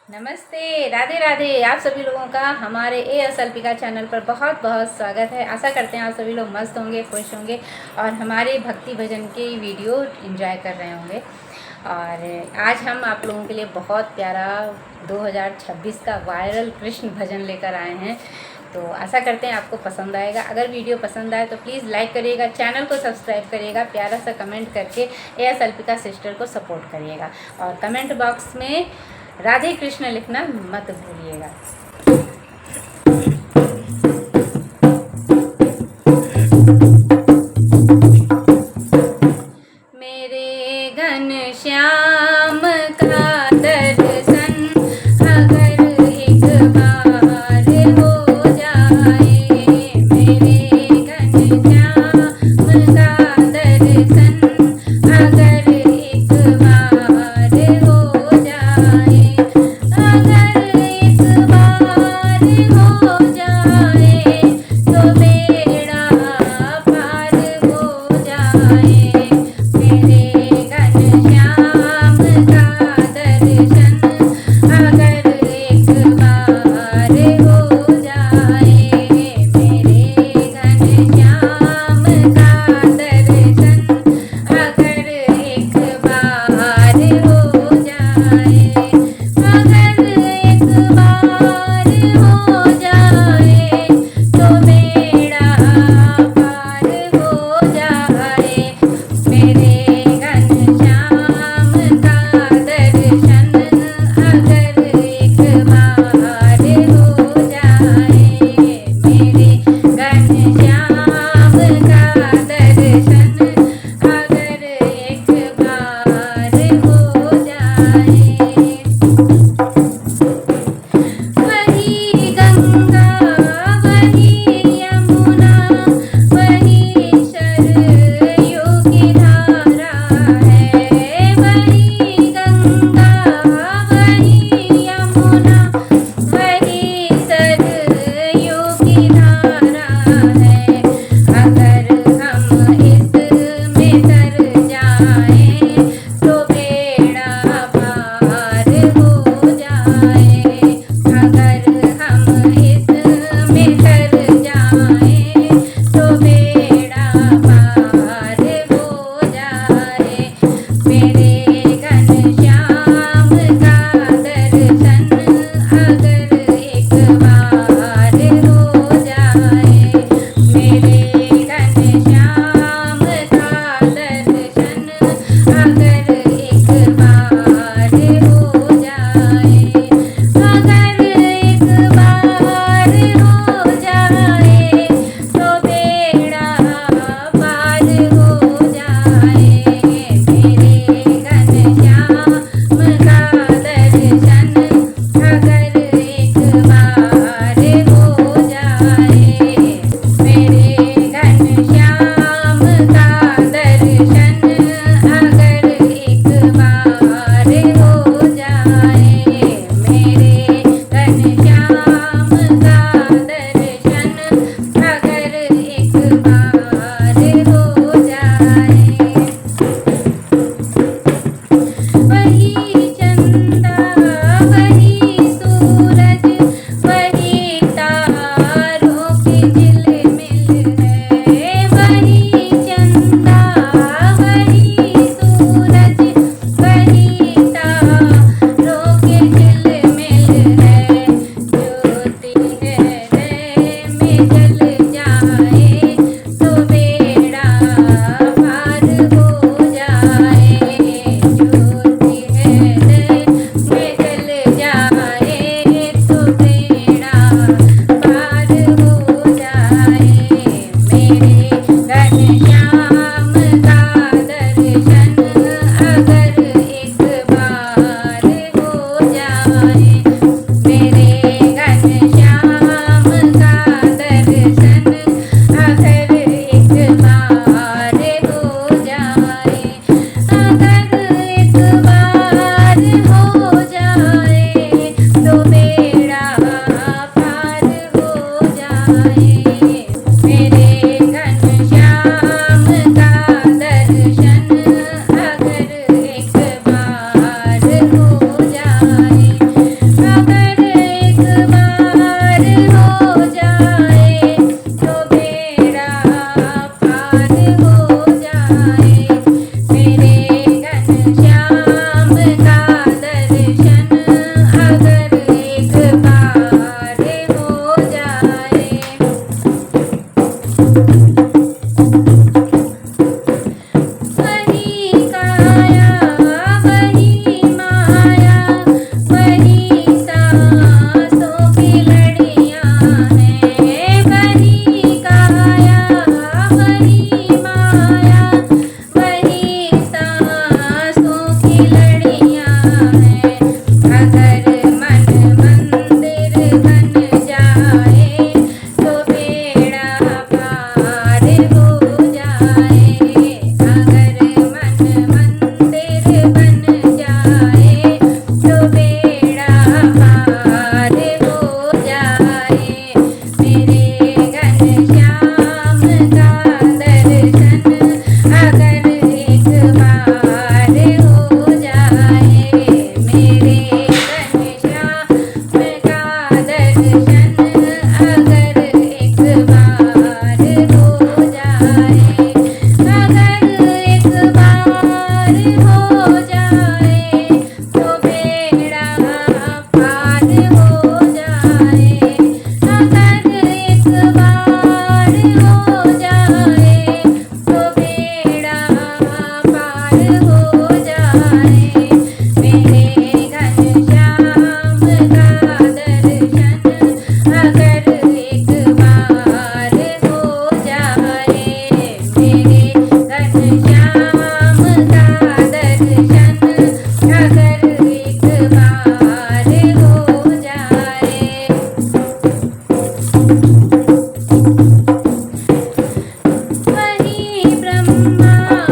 नमस्ते, राधे राधे। आप सभी लोगों का हमारे ASLP चैनल पर बहुत बहुत स्वागत है। आशा करते हैं आप सभी लोग मस्त होंगे, खुश होंगे और हमारे भक्ति भजन के वीडियो एंजॉय कर रहे होंगे। और आज हम आप लोगों के लिए बहुत प्यारा 2026 का वायरल कृष्ण भजन लेकर आए हैं। तो आशा करते हैं आपको पसंद आएगा। अगर वीडियो पसंद आए तो प्लीज़ लाइक करिएगा, चैनल को सब्सक्राइब करिएगा, प्यारा सा कमेंट करके ASLP सिस्टर को सपोर्ट करिएगा और कमेंट बॉक्स में राधे कृष्ण लिखना मत भूलिएगा। मेरे घन श्याम का दर्शन अगर एक बार हो जाए, मेरे घन श्याम का दर्शन अगर एक बार हो जाए, अगर एक बार हाँ